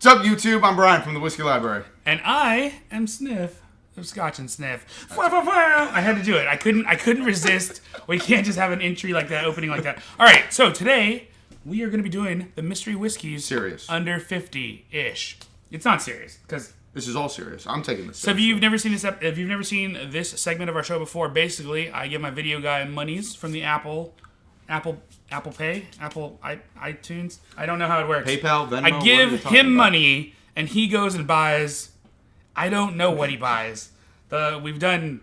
What's up, YouTube? I'm Brian from the Whiskey Library. And I am Sniff of ScotchNSniff. I had to do it. I couldn't resist. We can't just have an entry like that, opening like that. All right, so today we are going to be doing the Mystery Whiskies. Serious. Under 50-ish. It's not serious, because... This is all serious. I'm taking this So seriously. if you've never seen this segment of our show before, basically, I give my video guy monies from the Apple Pay, iTunes. I don't know how it works. PayPal, Venmo. I give him money, and he goes and buys. I don't know what he buys. We've done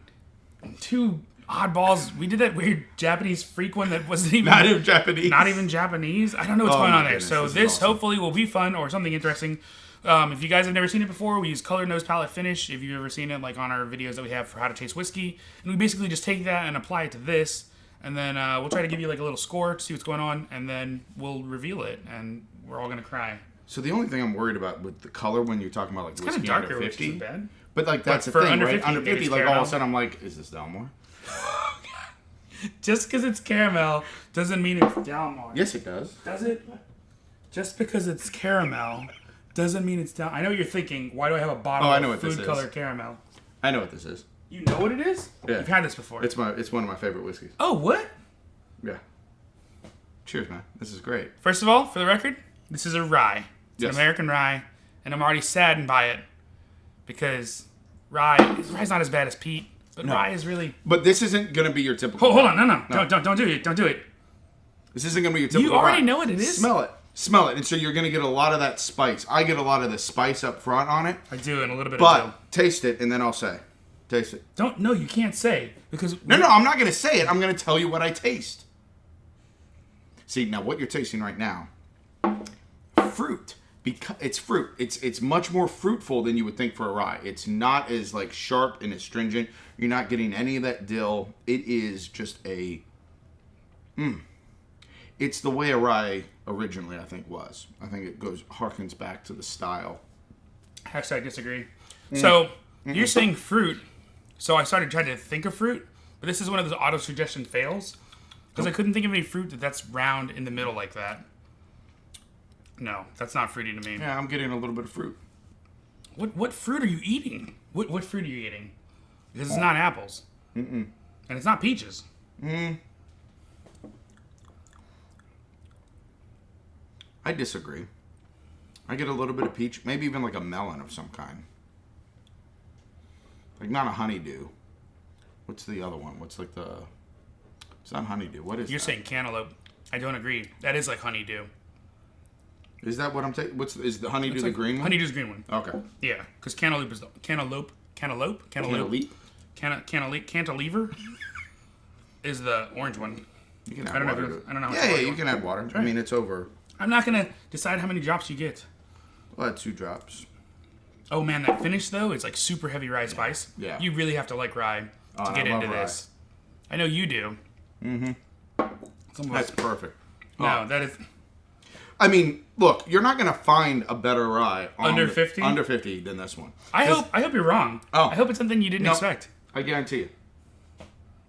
2 oddballs. We did that weird Japanese freak one that wasn't even Not even Japanese. Not even Japanese. I don't know what's going on there. Goodness, So this awesome. Hopefully will be fun or something interesting. If you guys have never seen it before, we use color nose palette finish. If you've ever seen it, like on our videos that we have for how to taste whiskey, and we basically just take that and apply it to this, and then we'll try to give you like a little score to see what's going on, and then we'll reveal it, and we're all gonna cry. So the only thing I'm worried about with the color when you're talking about like whiskey It's kind of darker, under which 50, isn't bad. but like that's the for thing, under right? 50, Under maybe 50, it's like all caramel. of a sudden I'm like, is this Dalmore? Just because it's caramel doesn't mean it's Dalmore. Yes, it does. Does it? Just because it's caramel doesn't mean it's down. I know what you're thinking. Why do I have a bottle I know of what this food is. color caramel? I know what this is. You know what it is? Yeah. You've had this before. It's one of my favorite whiskeys. Oh, what? Yeah. Cheers, man. This is great. First of all, for the record, this is a rye. It's Yes. an American rye, and I'm already saddened by it because rye's not as bad as peat, but rye is really. But this isn't gonna be your typical. Hold on, no. Don't do it. Don't do it. This isn't gonna be your typical. You already rye. know what it is. Smell it, and so you're gonna get a lot of that spice. I get a lot of the spice up front on it. I do, and a little bit of But dill. taste it, and then I'll say. Taste it. No, you can't say because No, I'm not going to say it. I'm going to tell you what I taste. See, now what you're tasting right now, fruit. Because it's fruit. It's much more fruitful than you would think for a rye. It's not as like sharp and astringent. You're not getting any of that dill. It is just a... It's the way a rye originally, I think, was. I think it harkens back to the style. Hashtag disagree. So you're saying fruit. So I started trying to think of fruit, but this is one of those auto suggestion fails because I couldn't think of any fruit that's round in the middle like that. No, that's not fruity to me. Yeah, I'm getting a little bit of fruit. What fruit are you eating? What fruit are you eating? Because it's not apples. And it's not peaches. I disagree. I get a little bit of peach, maybe even like a melon of some kind. Like not a honeydew. What's the other one? What's like the... It's not honeydew. What is You're that? saying cantaloupe. I don't agree. That is like honeydew. Is that what I'm taking? Is the honeydew the green one? Honeydew's the green one. Okay. Yeah, because cantaloupe is the... Cantaloupe cantilever is the orange one. You can add I don't know. water to it. I don't know. Yeah, you can add water. I mean, it's over... I'm not gonna decide how many drops you get. Well, 2 drops. Oh man, that finish though, it's like super heavy rye spice. Yeah. You really have to like rye to get I love into rye. this. I know you do. That's perfect. No, that is I mean, look, you're not going to find a better rye Under 50? Under 50 than this one. I hope you're wrong. Oh. I hope it's something you didn't expect. I guarantee you.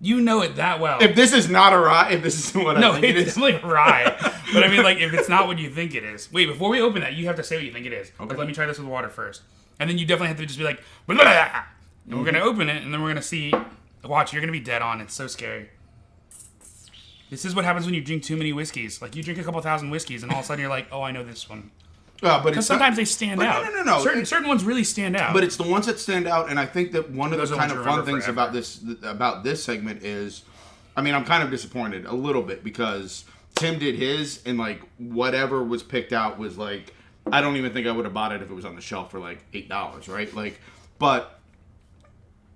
You know it that well. If this is not a rye, if this isn't what I think it it's is. definitely rye. But I mean, like, if it's not what you think it is. Wait, before we open that, you have to say what you think it is. Okay. Like, let me try this with water first. And then you definitely have to just be like, blah, blah, blah. And we're going to open it, and then we're going to see. Watch, you're going to be dead on. It's so scary. This is what happens when you drink too many whiskeys. Like, you drink a couple thousand whiskeys, and all of a sudden you're like, oh, I know this one. But Because it's sometimes not, they stand but out. No. Certain ones really stand out. But it's the ones that stand out, and I think that one of Those the are kind ones of you fun remember things forever. about this segment is, I mean, I'm kind of disappointed a little bit because Tim did his, and like whatever was picked out was like, I don't even think I would have bought it if it was on the shelf for like $8, right? Like, but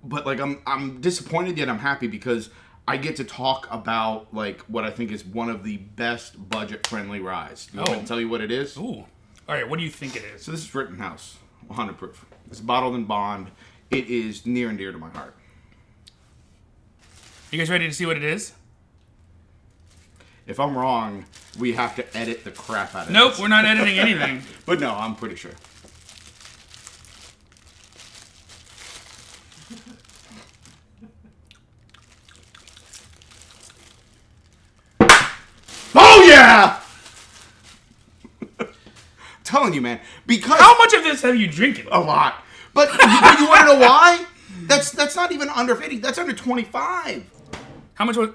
like I'm disappointed yet I'm happy because I get to talk about like what I think is one of the best budget friendly ryes. You want me to tell you what it is? Ooh. All right, what do you think it is? So this is Rittenhouse, 100 proof. It's bottled in bond. It is near and dear to my heart. You guys ready to see what it is? If I'm wrong, we have to edit the crap out of it. Nope, we're not editing anything. But no, I'm pretty sure. Oh yeah! telling you, man. Because How much of this have you drinking? a lot. But you want to know why? That's not even under 50. That's under 25. How much was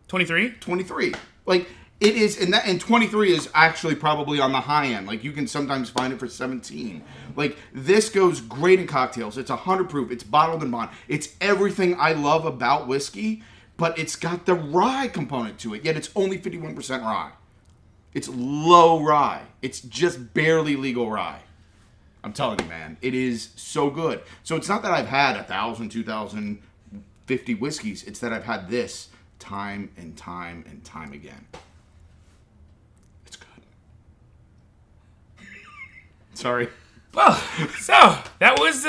23? 23. Like, it is, and 23 is actually probably on the high end. Like, you can sometimes find it for 17. Like, this goes great in cocktails. It's 100 proof. It's bottled and bond. It's everything I love about whiskey, but it's got the rye component to it. Yet it's only 51% rye. It's low rye. It's just barely legal rye. I'm telling you, man. It is so good. So it's not that I've had 1,000, 2,000, 50 whiskeys. It's that I've had this time and time and time again. It's good. Sorry. Well, so that was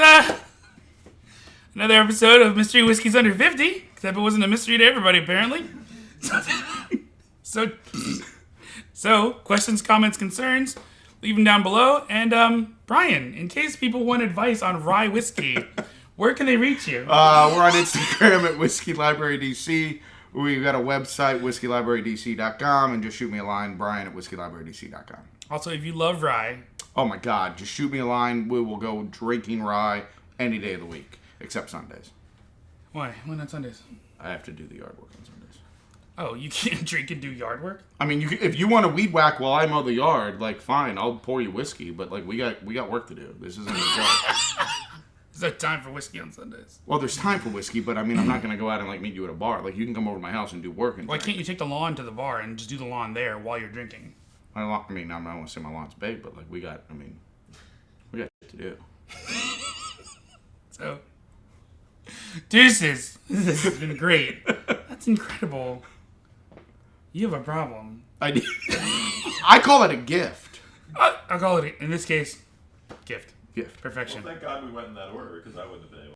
another episode of Mystery Whiskies Under 50. Except it wasn't a mystery to everybody, apparently. So questions, comments, concerns, leave them down below. And Brian, in case people want advice on rye whiskey, where can they reach you? We're on Instagram at Whiskey Library DC. We've got a website, whiskeylibrarydc.com, and just shoot me a line, Brian at whiskeylibrarydc.com. Also, if you love rye, oh my God, just shoot me a line. We will go drinking rye any day of the week, except Sundays. why? Why not Sundays? I have to do the yard work on Sundays. Oh, you can't drink and do yard work? I mean, if you want to weed whack while I mow the yard, like, fine, I'll pour you whiskey, but like we got work to do. This isn't a job. There's no time for whiskey on Sundays. Well, there's time for whiskey, but I mean, I'm not gonna go out and like meet you at a bar. Like, you can come over to my house and do work. And Why drink. can't you take the lawn to the bar and just do the lawn there while you're drinking? I mean, I don't want to say my lawn's big, but like we got shit to do. So, deuces. This has been great. That's incredible. You have a problem. I call it a gift. I'll call it, in this case, gift. Gift. Perfection. Well, thank God we went in that order, because I wouldn't have been able